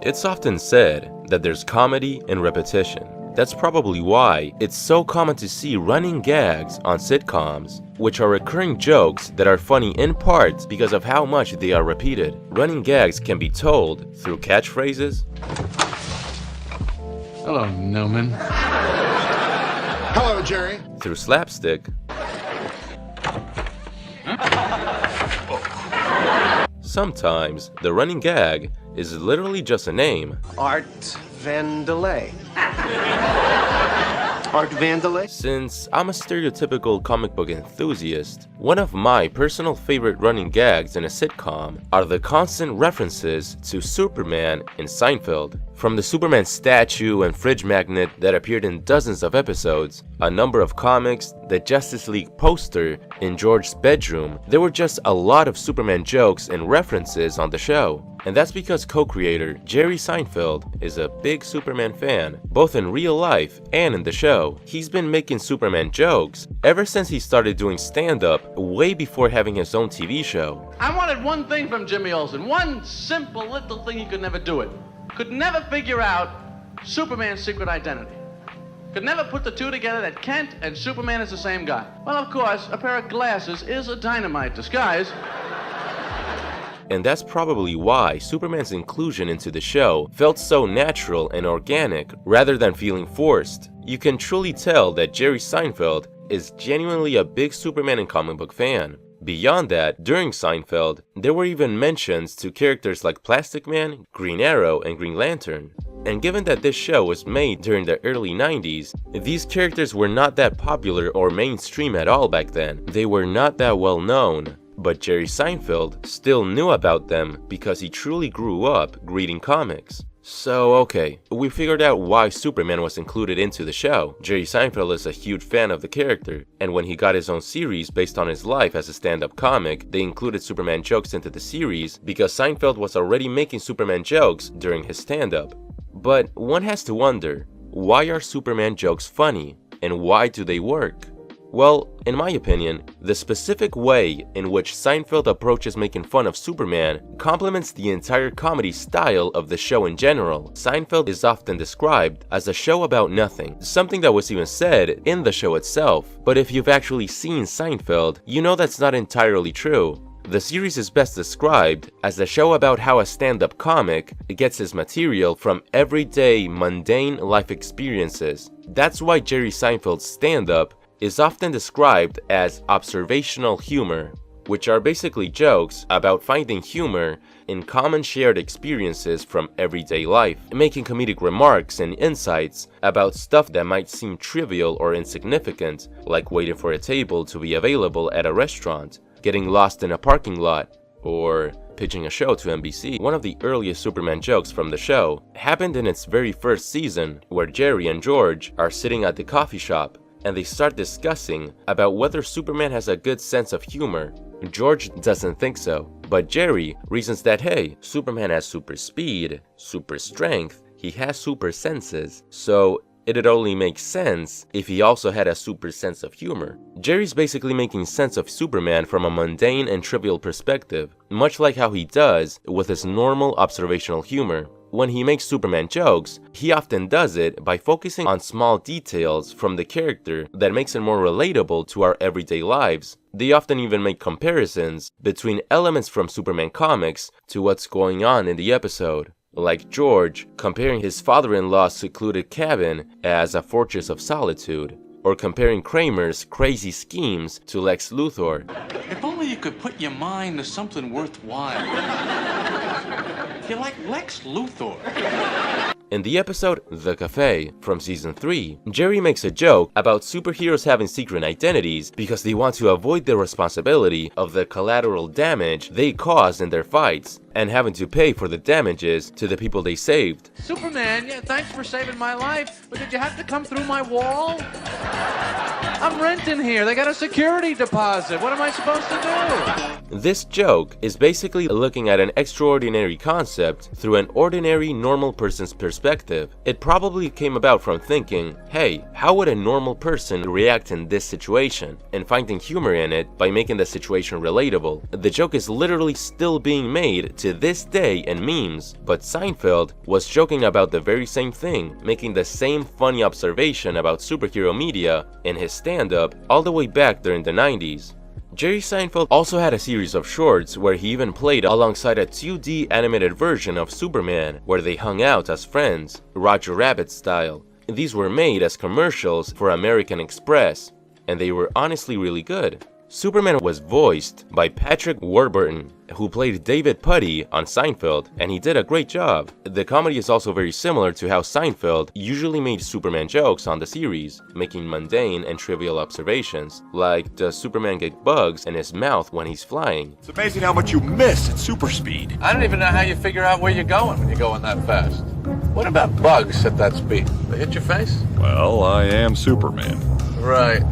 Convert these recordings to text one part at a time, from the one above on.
It's often said that there's comedy in repetition. That's probably why it's so common to see running gags on sitcoms, which are recurring jokes that are funny in part because of how much they are repeated. Running gags can be told through catchphrases. Hello, Newman. Hello, Jerry. Through slapstick. Sometimes the running gag is literally just a name. Art Vandelay. Art Vandelay? Since I'm a stereotypical comic book enthusiast, one of my personal favorite running gags in a sitcom are the constant references to Superman in Seinfeld. From the Superman statue and fridge magnet that appeared in dozens of episodes, a number of comics, the Justice League poster in George's bedroom, there were just a lot of Superman jokes and references on the show. And that's because co-creator Jerry Seinfeld is a big Superman fan, both in real life and in the show. He's been making Superman jokes ever since he started doing stand-up way before having his own TV show. I wanted one thing from Jimmy Olsen, one simple little thing he could never do it. Could never figure out Superman's secret identity. Could never put the two together that Kent and Superman is the same guy. Well, of course, a pair of glasses is a dynamite disguise. And that's probably why Superman's inclusion into the show felt so natural and organic rather than feeling forced. You can truly tell that Jerry Seinfeld is genuinely a big Superman and comic book fan. Beyond that, during Seinfeld, there were even mentions to characters like Plastic Man, Green Arrow, and Green Lantern. And given that this show was made during the early 90s, these characters were not that popular or mainstream at all back then. They were not that well known. But Jerry Seinfeld still knew about them because he truly grew up reading comics. So okay, we figured out why Superman was included into the show. Jerry Seinfeld is a huge fan of the character, and when he got his own series based on his life as a stand-up comic, they included Superman jokes into the series because Seinfeld was already making Superman jokes during his stand-up. But one has to wonder, why are Superman jokes funny, and why do they work? Well, in my opinion, the specific way in which Seinfeld approaches making fun of Superman complements the entire comedy style of the show in general. Seinfeld is often described as a show about nothing, something that was even said in the show itself. But if you've actually seen Seinfeld, you know that's not entirely true. The series is best described as a show about how a stand-up comic gets his material from everyday, mundane life experiences. That's why Jerry Seinfeld's stand-up is often described as observational humor, which are basically jokes about finding humor in common shared experiences from everyday life, making comedic remarks and insights about stuff that might seem trivial or insignificant, like waiting for a table to be available at a restaurant, getting lost in a parking lot, or pitching a show to NBC. One of the earliest Superman jokes from the show happened in its very first season, where Jerry and George are sitting at the coffee shop and they start discussing about whether Superman has a good sense of humor. George doesn't think so, but Jerry reasons that hey, Superman has super speed, super strength, he has super senses, so it'd only make sense if he also had a super sense of humor. Jerry's basically making sense of Superman from a mundane and trivial perspective, much like how he does with his normal observational humor. When he makes Superman jokes, he often does it by focusing on small details from the character that makes it more relatable to our everyday lives. They often even make comparisons between elements from Superman comics to what's going on in the episode. Like George comparing his father-in-law's secluded cabin as a fortress of solitude, or comparing Kramer's crazy schemes to Lex Luthor. If only you could put your mind to something worthwhile. You're like Lex Luthor. In the episode The Cafe from season 3, Jerry makes a joke about superheroes having secret identities because they want to avoid the responsibility of the collateral damage they cause in their fights and having to pay for the damages to the people they saved. Superman, yeah, thanks for saving my life, but did you have to come through my wall? I'm renting here. They got a security deposit. What am I supposed to do? This joke is basically looking at an extraordinary concept through an ordinary, normal person's perspective. It probably came about from thinking, hey, how would a normal person react in this situation? And finding humor in it by making the situation relatable. The joke is literally still being made to this day in memes, but Seinfeld was joking about the very same thing, making the same funny observation about superhero media in his stand-up all the way back during the 90s. Jerry Seinfeld also had a series of shorts where he even played alongside a 2D animated version of Superman where they hung out as friends, Roger Rabbit style. These were made as commercials for American Express, and they were honestly really good. Superman was voiced by Patrick Warburton, who played David Puddy on Seinfeld, and he did a great job. The comedy is also very similar to how Seinfeld usually made Superman jokes on the series, making mundane and trivial observations, like does Superman get bugs in his mouth when he's flying? It's amazing how much you miss at super speed. I don't even know how you figure out where you're going when you're going that fast. What about bugs at that speed? They hit your face? Well, I am Superman. Right.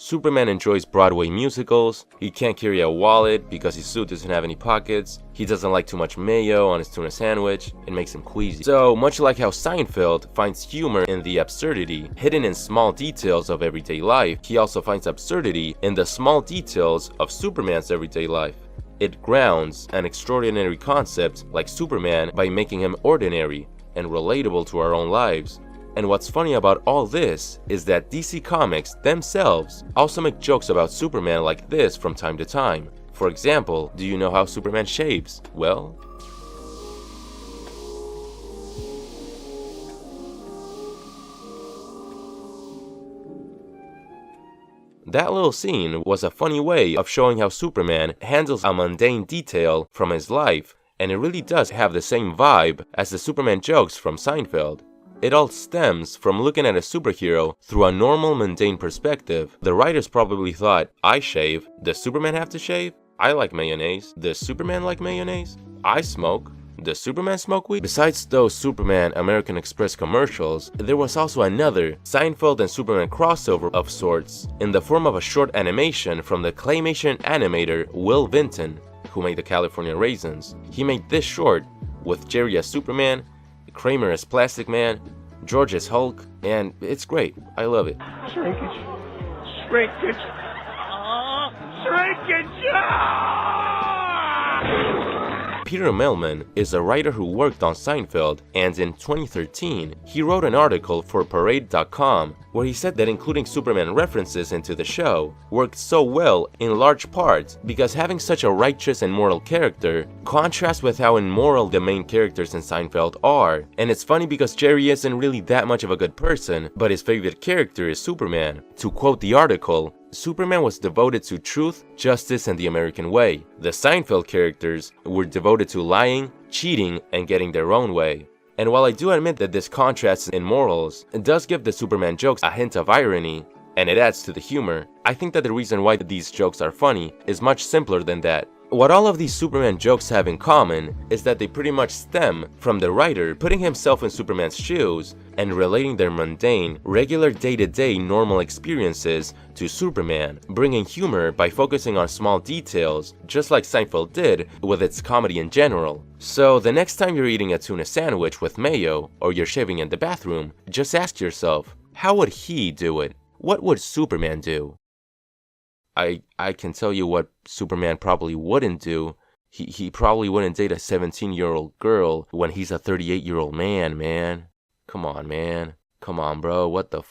Superman enjoys Broadway musicals, he can't carry a wallet because his suit doesn't have any pockets, he doesn't like too much mayo on his tuna sandwich, it makes him queasy. So, much like how Seinfeld finds humor in the absurdity hidden in small details of everyday life, he also finds absurdity in the small details of Superman's everyday life. It grounds an extraordinary concept like Superman by making him ordinary and relatable to our own lives. And what's funny about all this is that DC Comics themselves also make jokes about Superman like this from time to time. For example, do you know how Superman shaves? Well, that little scene was a funny way of showing how Superman handles a mundane detail from his life, and it really does have the same vibe as the Superman jokes from Seinfeld. It all stems from looking at a superhero through a normal, mundane perspective. The writers probably thought, I shave, does Superman have to shave? I like mayonnaise, does Superman like mayonnaise? I smoke, does Superman smoke weed? Besides those Superman American Express commercials, there was also another Seinfeld and Superman crossover of sorts in the form of a short animation from the claymation animator Will Vinton, who made the California Raisins. He made this short with Jerry as Superman, Kramer as Plastic Man, George as Hulk, and it's great. I love it. Shrinkage. Shrinkage. Shrinkage. Peter Millman is a writer who worked on Seinfeld, and in 2013, he wrote an article for Parade.com where he said that including Superman references into the show worked so well in large part because having such a righteous and moral character contrasts with how immoral the main characters in Seinfeld are. And it's funny because Jerry isn't really that much of a good person, but his favorite character is Superman. To quote the article, Superman was devoted to truth, justice, and the American way. The Seinfeld characters were devoted to lying, cheating, and getting their own way. And while I do admit that this contrast in morals, it does give the Superman jokes a hint of irony, and it adds to the humor, I think that the reason why these jokes are funny is much simpler than that. What all of these Superman jokes have in common is that they pretty much stem from the writer putting himself in Superman's shoes and relating their mundane, regular day-to-day normal experiences to Superman, bringing humor by focusing on small details, just like Seinfeld did with its comedy in general. So the next time you're eating a tuna sandwich with mayo, or you're shaving in the bathroom, just ask yourself, how would he do it? What would Superman do? I can tell you what Superman probably wouldn't do. He probably wouldn't date a 17-year-old girl when he's a 38-year-old man, man. Come on, man. Come on, bro. What the f?